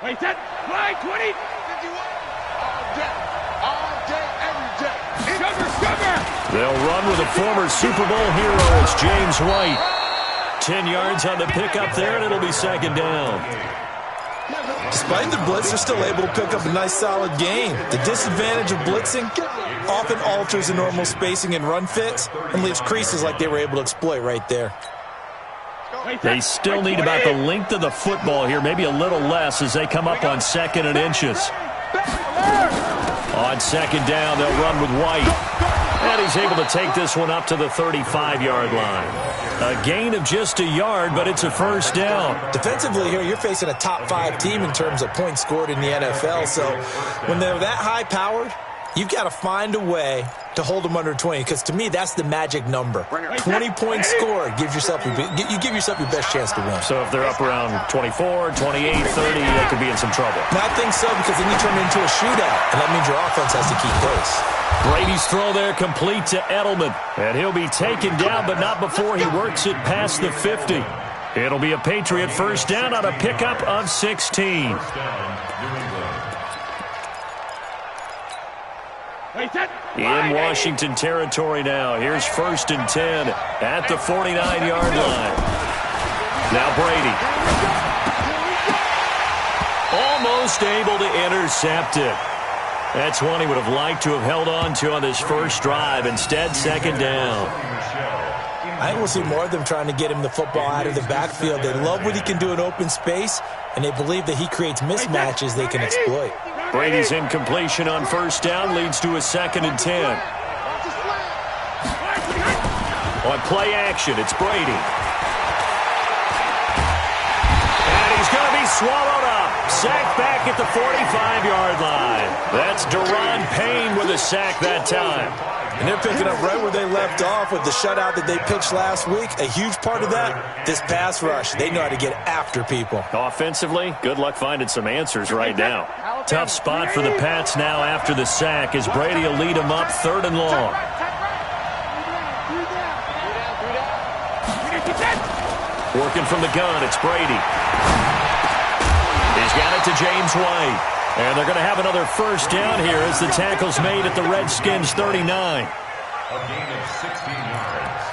Wait, set, fly, 20, 51. All day, every day. Cover. They'll run with a former Super Bowl hero. It's James White. 10 yards on the pickup there, and it'll be second down. Despite the blitz, they're still able to pick up a nice, solid gain. The disadvantage of blitzing often alters the normal spacing and run fits and leaves creases like they were able to exploit right there. They still need about the length of the football here, maybe a little less as they come up on 2nd and inches. On 2nd down, they'll run with White. And he's able to take this one up to the 35-yard line. A gain of just a yard, but it's a first down. Defensively here, you're facing a top-5 team in terms of points scored in the NFL. So when they're that high-powered, you've got to find a way to hold them under 20, because to me, that's the magic number. 20 points scored, you give yourself your best chance to win. So if they're up around 24, 28, 30, they could be in some trouble. And I think so, because then you turn it into a shootout, and that means your offense has to keep pace. Brady's throw there complete to Edelman. And he'll be taken down, but not before he works it past the 50. It'll be a Patriot first down on a pickup of 16. In Washington territory now. Here's 1st and 10 at the 49-yard line. Now Brady. Almost able to intercept it. That's one he would have liked to have held on to on this first drive. Instead, 2nd down. I think we'll see more of them trying to get him the football out of the backfield. They love what he can do in open space, and they believe that he creates mismatches they can exploit. Brady's incompletion on 1st down leads to a 2nd and 10. On play action, it's Brady. And he's going to be swallowed up. Sacked back at the 45-yard line. That's Daron Payne with a sack that time. And they're picking up right where they left off with the shutout that they pitched last week. A huge part of that, this pass rush. They know how to get after people. Offensively, good luck finding some answers right now. Tough spot for the Pats now after the sack as Brady will lead them up 3rd and long. Working from the gun, it's Brady. He's got it to James White. And they're going to have another first down here as the tackle's made at the Redskins 39.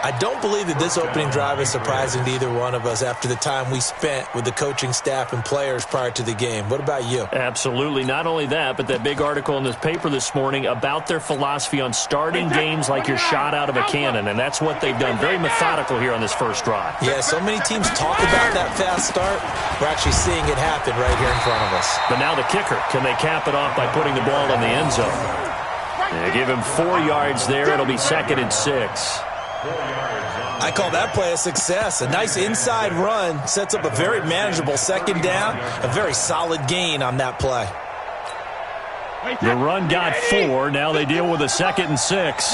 I don't believe that this opening drive is surprising to either one of us after the time we spent with the coaching staff and players prior to the game. What about you? Absolutely. Not only that, but that big article in this paper this morning about their philosophy on starting games like you're shot out of a cannon, and that's what they've done. Very methodical here on this first drive. Yeah, so many teams talk about that fast start. We're actually seeing it happen right here in front of us. But now the kicker. Can they cap it off by putting the ball in the end zone? They give him 4 yards there. It'll be 2nd and 6. I call that play a success. A nice inside run sets up a very manageable 2nd down. A very solid gain on that play. The run got 4. Now they deal with a 2nd and 6.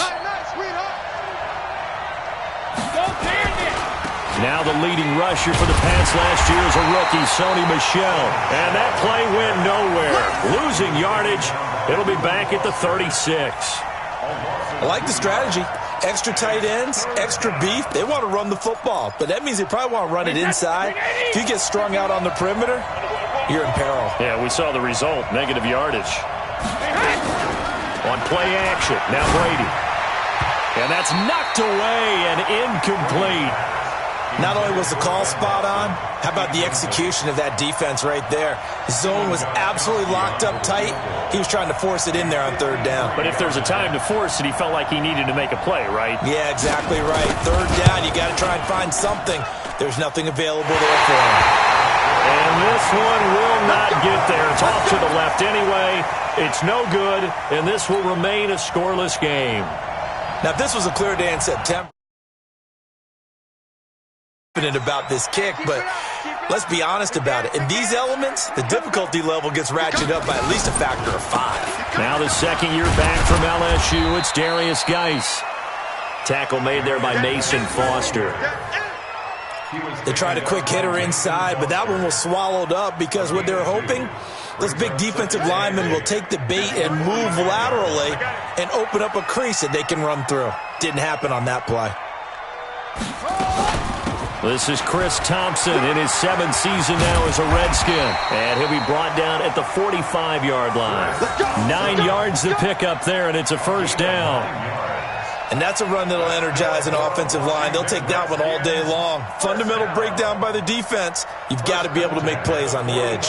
Now the leading rusher for the Pats last year is a rookie, Sony Michel. And that play went nowhere. Losing yardage. It'll be back at the 36. I like the strategy. Extra tight ends, extra beef. They want to run the football, but that means they probably want to run it inside. If you get strung out on the perimeter, you're in peril. Yeah, we saw the result, negative yardage. On play action, now Brady. And that's knocked away and incomplete. Not only was the call spot on, how about the execution of that defense right there? The zone was absolutely locked up tight. He was trying to force it in there on 3rd down. But if there's a time to force it, he felt like he needed to make a play, right? Yeah, exactly right. 3rd down, you got to try and find something. There's nothing available there for him. And this one will not get there. It's off to the left anyway. It's no good, and this will remain a scoreless game. Now, if this was a clear day in September, about this kick, but let's be honest about it. In these elements, the difficulty level gets ratcheted up by at least a factor of 5. Now the second year back from LSU, it's Darius Geis. Tackle made there by Mason Foster. They tried a quick hitter inside, but that one was swallowed up because what they're hoping, this big defensive lineman will take the bait and move laterally and open up a crease that they can run through. Didn't happen on that play. This is Chris Thompson in his 7th season now as a Redskin. And he'll be brought down at the 45-yard line. 9 yards to pick up there, and it's a first down. And that's a run that'll energize an offensive line. They'll take that one all day long. Fundamental breakdown by the defense. You've got to be able to make plays on the edge.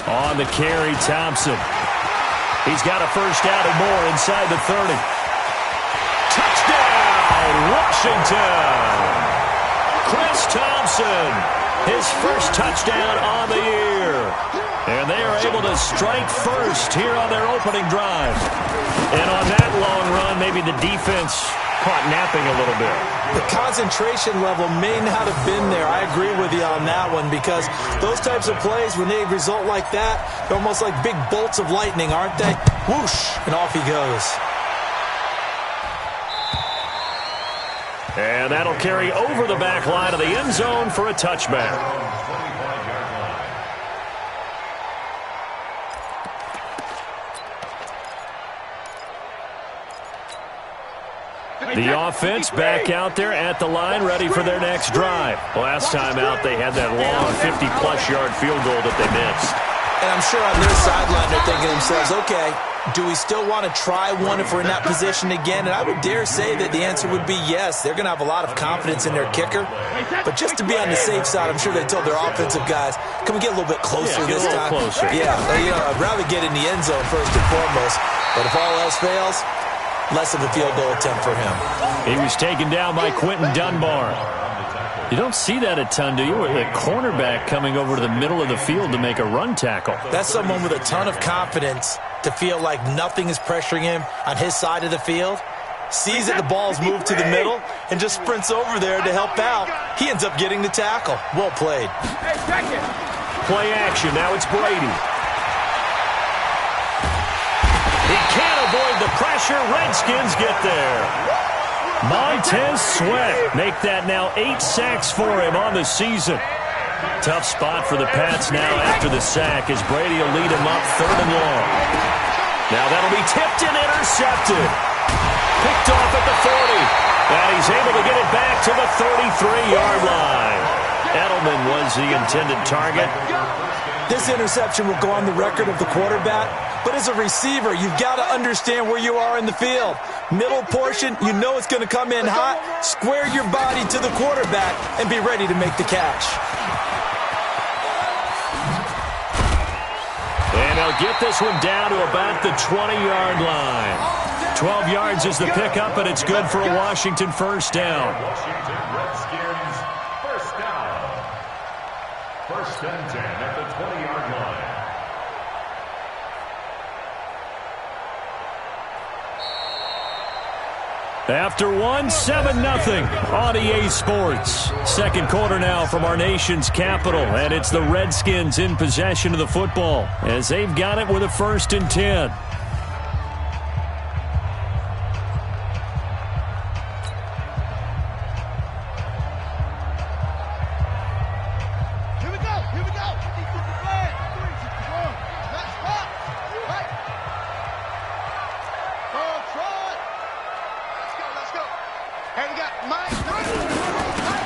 On the carry, Thompson. He's got a first down and more inside the 30. Touchdown, Washington! Chris Thompson, his first touchdown on the year. And they are able to strike first here on their opening drive. And on that long run, maybe the defense caught napping a little bit. The concentration level may not have been there. I agree with you on that one, because those types of plays, when they result like that, they're almost like big bolts of lightning, aren't they? Whoosh, and off he goes. And that'll carry over the back line of the end zone for a touchback. The offense back out there at the line, ready for their next drive. Last time out, they had that long 50-plus yard field goal that they missed. And I'm sure on their sideline they're thinking to themselves, okay, do we still want to try one if we're in that position again? And I would dare say that the answer would be yes. They're going to have a lot of confidence in their kicker. But just to be on the safe side, I'm sure they told their offensive guys, can we get a little bit closer this time? Closer. Yeah, I'd rather get in the end zone first and foremost. But if all else fails, less of a field goal attempt for him. He was taken down by Quentin Dunbar. You don't see that a ton, do you? With a cornerback coming over to the middle of the field to make a run tackle. That's someone with a ton of confidence to feel like nothing is pressuring him on his side of the field. Sees that the ball's moved to the middle and just sprints over there to help out. He ends up getting the tackle. Well played. Play action. Now it's Brady. He can't avoid the pressure. Redskins get there. Montez Sweat make that now 8 sacks for him on the season. Tough spot for the Pats now after the sack as Brady will lead him up 3rd and long. Now that'll be tipped and intercepted. Picked off at the 40. And he's able to get it back to the 33-yard line. Edelman was the intended target. This interception will go on the record of the quarterback, but as a receiver, you've got to understand where you are in the field. Middle portion, you know it's going to come in hot. Square your body to the quarterback and be ready to make the catch. And they'll get this one down to about the 20-yard line. 12 yards is the pickup, and it's good for a Washington first down. Washington Redskins first down. 1st and 10 at the 20-yard line. After one, 7-0 on EA Sports. Second quarter now from our nation's capital, and it's the Redskins in possession of the football as they've got it with a 1st and 10.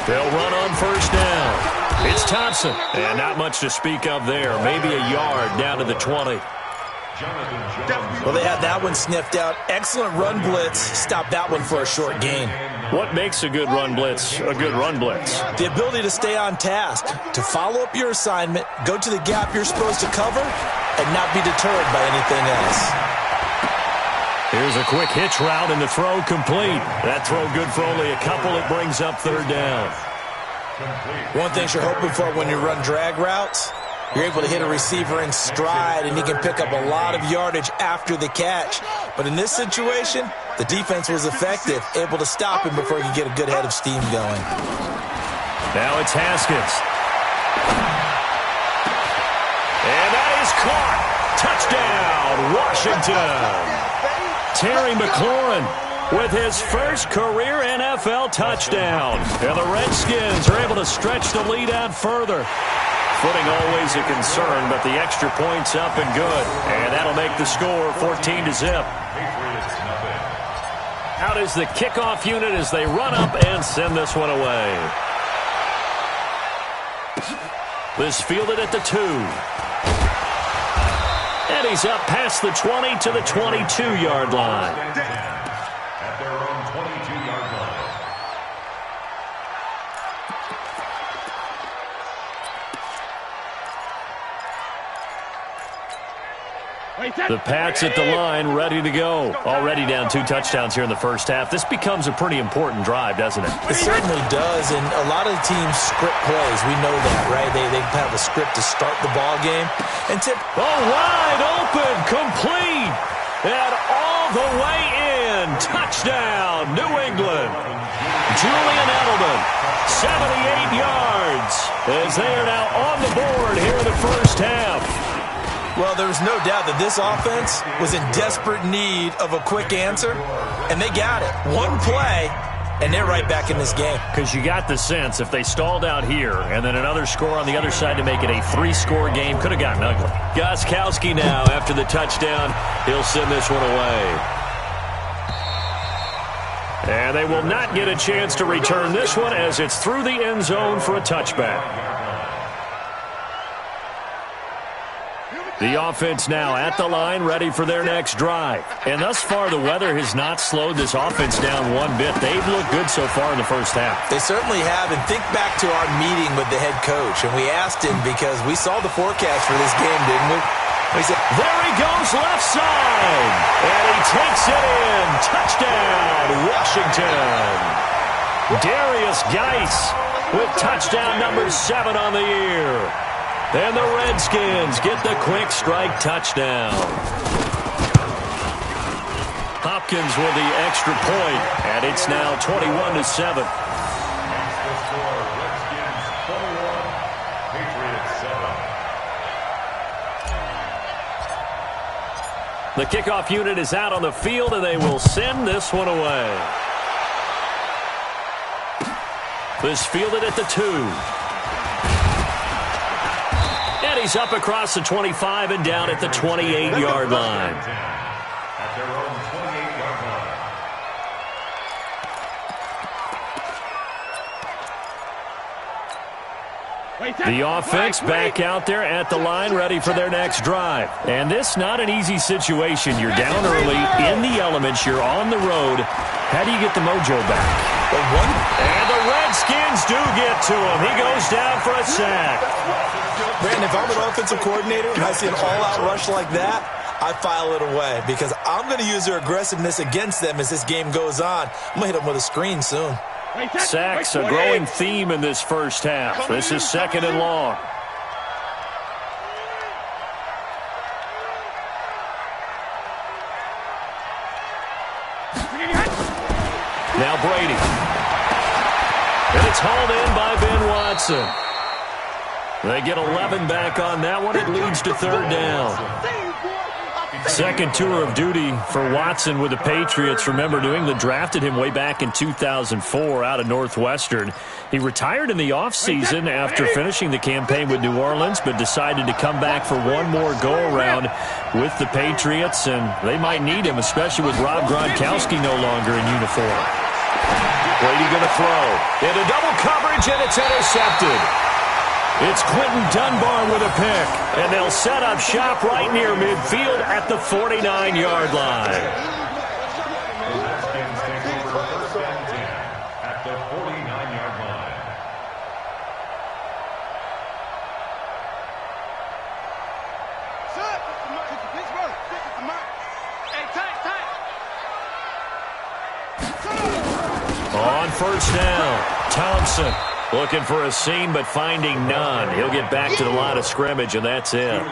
They'll run on first down. It's Thompson. And not much to speak of there. Maybe a yard down to the 20. Well, they had that one sniffed out. Excellent run blitz. Stop that one for a short gain. What makes a good run blitz a good run blitz? The ability to stay on task, to follow up your assignment, go to the gap you're supposed to cover, and not be deterred by anything else. Here's a quick hitch route, and the throw complete. That throw good for only a couple. It brings up 3rd down. One thing you're hoping for when you run drag routes, you're able to hit a receiver in stride, and he can pick up a lot of yardage after the catch. But in this situation, the defense was effective, able to stop him before he could get a good head of steam going. Now it's Haskins. And that is caught. Touchdown, Washington. Terry McLaurin with his first career NFL touchdown. And the Redskins are able to stretch the lead out further. Footing always a concern, but the extra point's up and good. And that'll make the score 14-0. Out is the kickoff unit as they run up and send this one away. This fielded at the 2. And he's up past the 20 to the 22-yard line. At their own 22-yard line. The Pats at the line, ready to go. Already down 2 touchdowns here in the first half. This becomes a pretty important drive, doesn't it? It certainly does, and a lot of teams script plays. We know that, right? They have a script to start the ball game. And wide open, complete, and all the way in. Touchdown, New England. Julian Edelman, 78 yards, as they are now on the board here in the first half. Well, there was no doubt that this offense was in desperate need of a quick answer, and they got it. One play, and they're right back in this game. Because you got the sense if they stalled out here and then another score on the other side to make it a 3-score game, could have gotten ugly. Gostkowski now after the touchdown. He'll send this one away. And they will not get a chance to return this one as it's through the end zone for a touchback. The offense now at the line, ready for their next drive. And thus far, the weather has not slowed this offense down one bit. They've looked good so far in the first half. They certainly have. And think back to our meeting with the head coach. And we asked him because we saw the forecast for this game, didn't we? We said, there he goes left side. And he takes it in. Touchdown, Washington. Darius Geis with touchdown number 7 on the year. And the Redskins get the quick strike touchdown. Hopkins with the extra point, and it's now 21-7. Redskins 21, Patriots 7. The kickoff unit is out on the field, and they will send this one away. This fielded at the 2. And he's up across the 25 and down at the 28-yard line. At their own 28-yard line. The offense back out there at the line, ready for their next drive. And this not an easy situation. You're down early, in the elements, you're on the road. How do you get the mojo back? And the Redskins do get to him. He goes down for a sack. Brandon, if I'm an offensive coordinator and I see an all-out rush like that, I file it away because I'm going to use their aggressiveness against them as this game goes on. I'm going to hit them with a screen soon. Sacks, a growing theme in this first half. This is 2nd and long. Now Brady. And it's hauled in by Ben Watson. They get 11 back on that one. It leads to 3rd down. Second tour of duty for Watson with the Patriots. Remember, New England drafted him way back in 2004 out of Northwestern. He retired in the offseason after finishing the campaign with New Orleans, but decided to come back for one more go-around with the Patriots, and they might need him, especially with Rob Gronkowski no longer in uniform. Brady going to throw. Into double coverage, and it's intercepted. It's Quentin Dunbar with a pick, and they'll set up shop right near midfield at the 49-yard line. The Redskins take over 1st and 10 at the 49-yard line. On 1st down, Thompson. Looking for a seam, but finding none. He'll get back to the line of scrimmage, and that's it.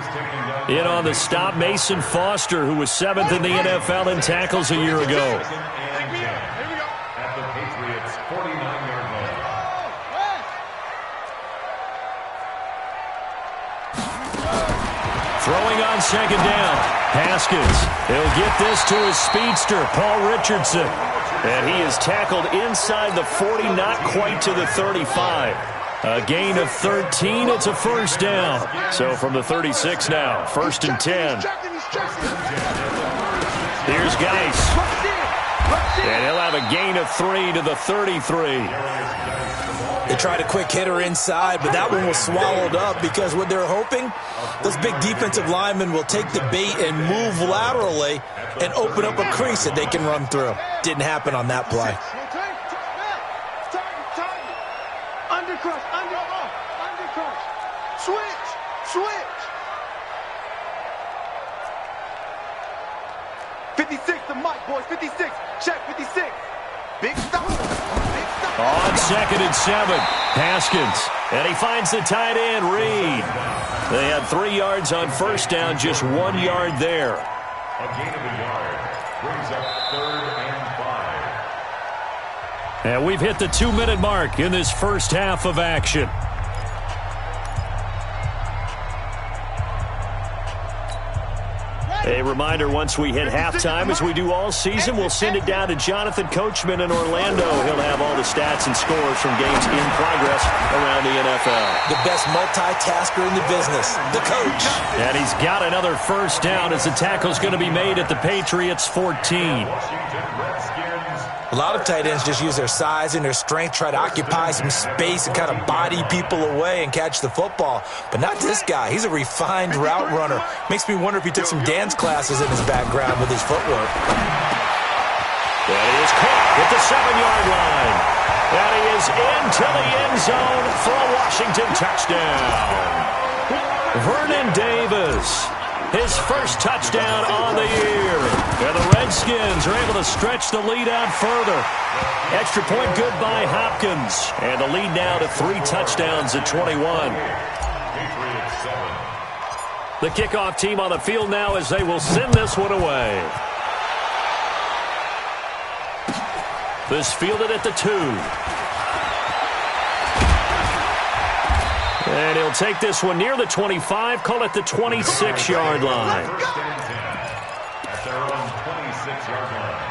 In on the stop, Mason Foster, who was 7th in the NFL in tackles a year ago. At the Patriots' 49-yard line. Throwing on 2nd down. Haskins. He'll get this to his speedster, Paul Richardson. And he is tackled inside the 40, not quite to the 35. A gain of 13. It's a first down. So from the 36 now, 1st and 10. Here's Geis. And he'll have a gain of 3 to the 33. They tried a quick hitter inside, but that one was swallowed up because what they're hoping, those big defensive linemen will take the bait and move laterally and open up a crease that they can run through. Didn't happen on that play. Undercrush. Switch. 56, the mic, boys. 56. Check 56. Big stop. On 2nd and 7, Haskins. And he finds the tight end, Reed. They had 3 yards on first down, just 1 yard there. A gain of a yard brings up 3rd and 5. And we've hit the 2-minute mark in this first half of action. A reminder, once we hit halftime, as we do all season, we'll send it down to Jonathan Coachman in Orlando. He'll have all the stats and scores from games in progress around the NFL. The best multitasker in the business, the coach. And he's got another first down as the tackle's going to be made at the Patriots' 14. A lot of tight ends just use their size and their strength, try to occupy some space and kind of body people away and catch the football. But not this guy. He's a refined route runner. Makes me wonder if he took some dance classes in his background with his footwork. That is caught at the 7-yard line. And he is into the end zone for a Washington touchdown. Vernon Davis, his first touchdown on the year. And the Redskins are able to stretch the lead out further. Extra point good by Hopkins. And the lead now to 3 touchdowns at 21. The kickoff team on the field now as they will send this one away. This fielded at the 2. And he'll take this one near the 25, call it the 26-yard line. At their own 26-yard line.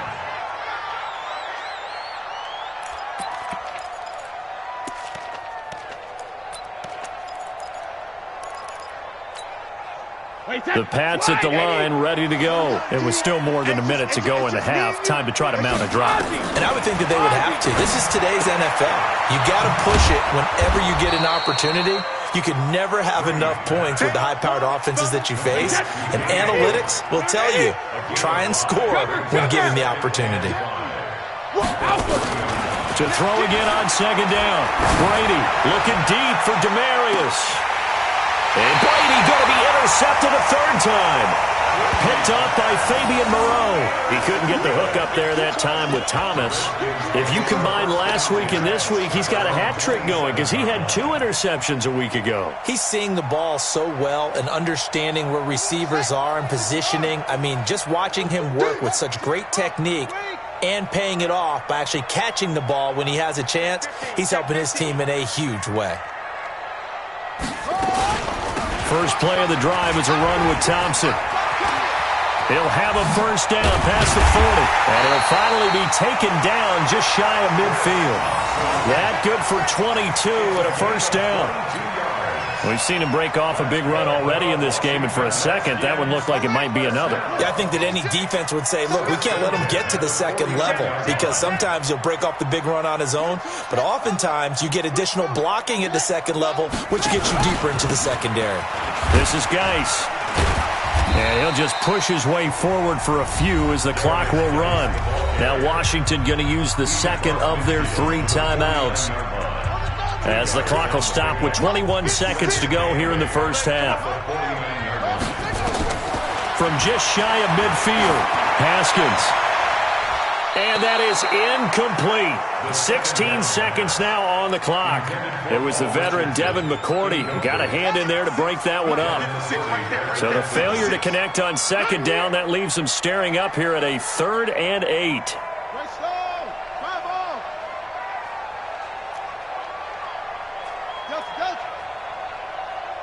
The Pats at the line, ready to go. It was still more than a minute to go in the half. Time to try to mount a drive. And I would think that they would have to. This is today's NFL. You got to push it whenever you get an opportunity. You can never have enough points with the high-powered offenses that you face. And analytics will tell you, try and score when given the opportunity. To throw again on 2nd down. Brady looking deep for Demaryius. And Brady going to be intercepted a 3rd time. Picked off by Fabian Moreau. He couldn't get the hook up there that time with Thomas. If you combine last week and this week, he's got a hat trick going because he had 2 interceptions a week ago. He's seeing the ball so well and understanding where receivers are and positioning. I mean, just watching him work with such great technique and paying it off by actually catching the ball when he has a chance, he's helping his team in a huge way. First play of the drive is a run with Thompson. He'll have a first down past the 40. And it'll finally be taken down just shy of midfield. That good for 22 and a first down. We've seen him break off a big run already in this game, and for a second, that one looked like it might be another. Yeah, I think that any defense would say, look, we can't let him get to the 2nd level because sometimes he'll break off the big run on his own, but oftentimes you get additional blocking at the 2nd level, which gets you deeper into the secondary. This is Geis. And he'll just push his way forward for a few as the clock will run. Now Washington going to use the 2nd of their 3 timeouts, as the clock will stop with 21 seconds to go here in the first half. From just shy of midfield, Haskins. And that is incomplete. 16 seconds now on the clock. It was the veteran Devin McCourty who got a hand in there to break that one up. So the failure to connect on 2nd down, that leaves them staring up here at a 3rd and 8.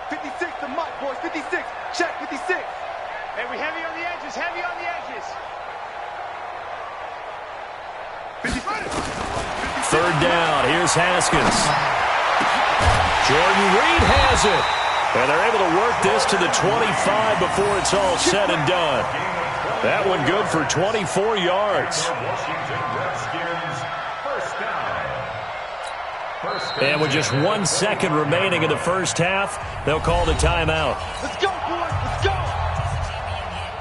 56, the mic, boys. 56. Check 56. Hey, we heavy on the edges. Heavy on the edges. 3rd down. Here's Haskins. Jordan Reed has it. And they're able to work this to the 25 before it's all said and done. That one good for 24 yards. And with just 1 second remaining in the first half, they'll call the timeout. Let's go, boys. Let's go.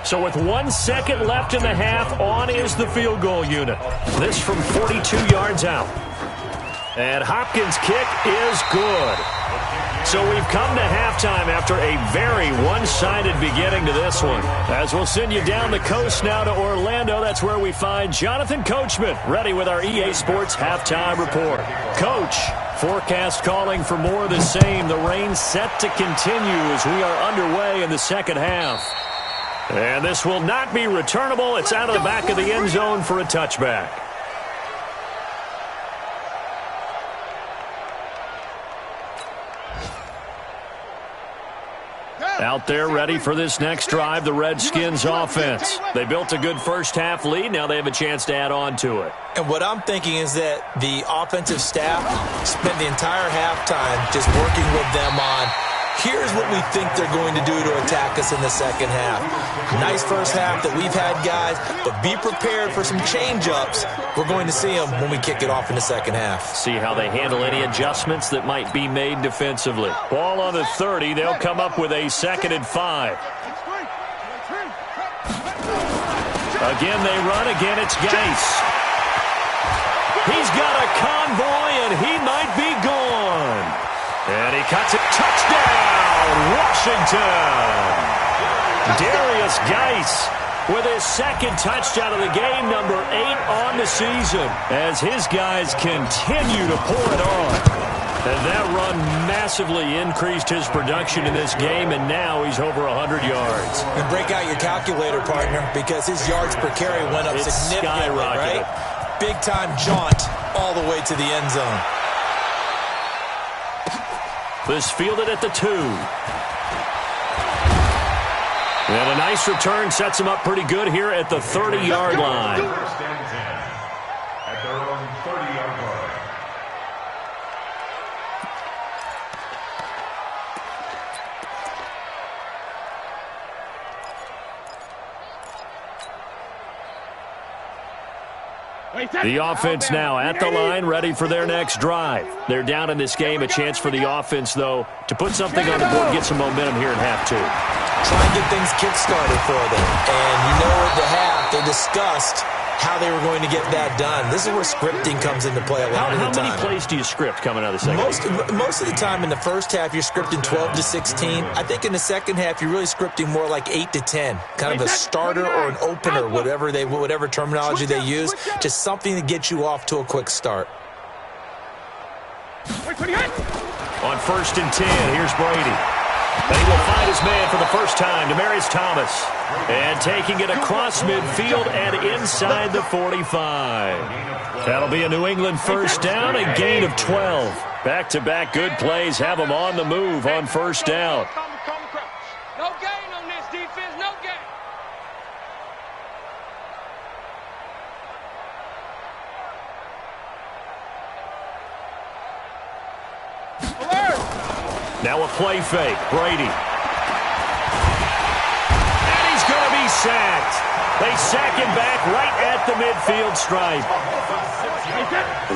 So with 1 second left in the half, on is the field goal unit. This from 42 yards out. And Hopkins' kick is good. So we've come to halftime after a very one-sided beginning to this one. As we'll send you down the coast now to Orlando, that's where we find Jonathan Coachman, ready with our EA Sports Halftime Report. Coach, forecast calling for more of the same. The rain set to continue as we are underway in the second half. And this will not be returnable. It's out of the back of the end zone for a touchback. Out there ready for this next drive, the Redskins offense. They built a good first-half lead. Now they have a chance to add on to it. And what I'm thinking is that the offensive staff spent the entire halftime just working with them on, here's what we think they're going to do to attack us in the second half. Nice first half that we've had, guys, but be prepared for some change-ups. We're going to see them when we kick it off in the second half. See how they handle any adjustments that might be made defensively. Ball on the 30. They'll come up with a 2nd and 5. Again, they run. Again, it's Gase. He's got a convoy, and he might be gone. And he cuts it. Touchdown, Washington. Darius Gase with his 2nd touchdown of the game, number 8 on the season, as his guys continue to pour it on. And that run massively increased his production in this game, and now he's over 100 yards. And break out your calculator, partner, because his yards per carry went up significantly, right? Big-time jaunt all the way to the end zone. This fielded at the 2. And a nice return sets him up pretty good here at the 30-yard line. First and 10 at their own 30-yard line. The offense now at the line, ready for their next drive. They're down in this game. A chance for the offense, though, to put something on the board, get some momentum here in half 2. Try and get things kick-started for them. And you know at the half, they discussed how they were going to get that done. This is where scripting comes into play a lot of the time. How many plays do you script coming out of the second half? Most of the time in the first half, you're scripting 12 to 16. I think in the second half, you're really scripting more like 8 to 10. Kind of a starter or an opener, whatever terminology they use. Just something to get you off to a quick start. On 1st and 10, here's Brady. And he will find his man for the first time, Demaryius Thomas. And taking it across midfield and inside the 45. That'll be a New England first down, a gain of 12. Back-to-back good plays have them on the move on first down. No gain on this defense, no gain. Now a play fake. Brady. And he's going to be sacked. They sack him back right at the midfield stripe.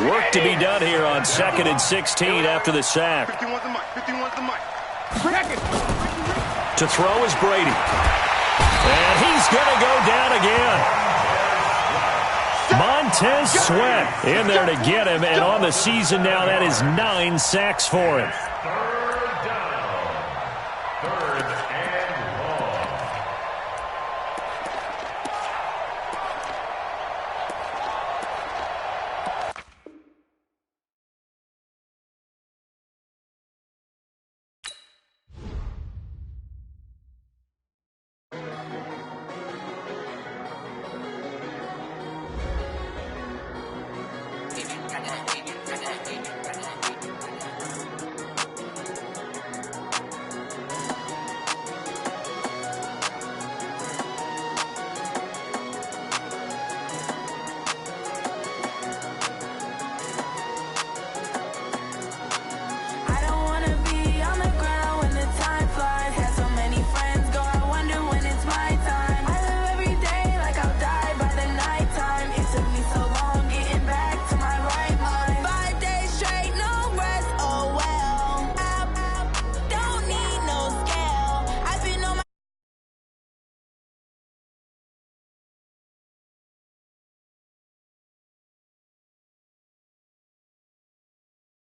Work to be done here on 2nd and 16 after the sack. 51's the mic. 51's the mic. To throw is Brady. And he's going to go down again. Montez Sweat in there to get him. And on the season now, that is 9 sacks for him.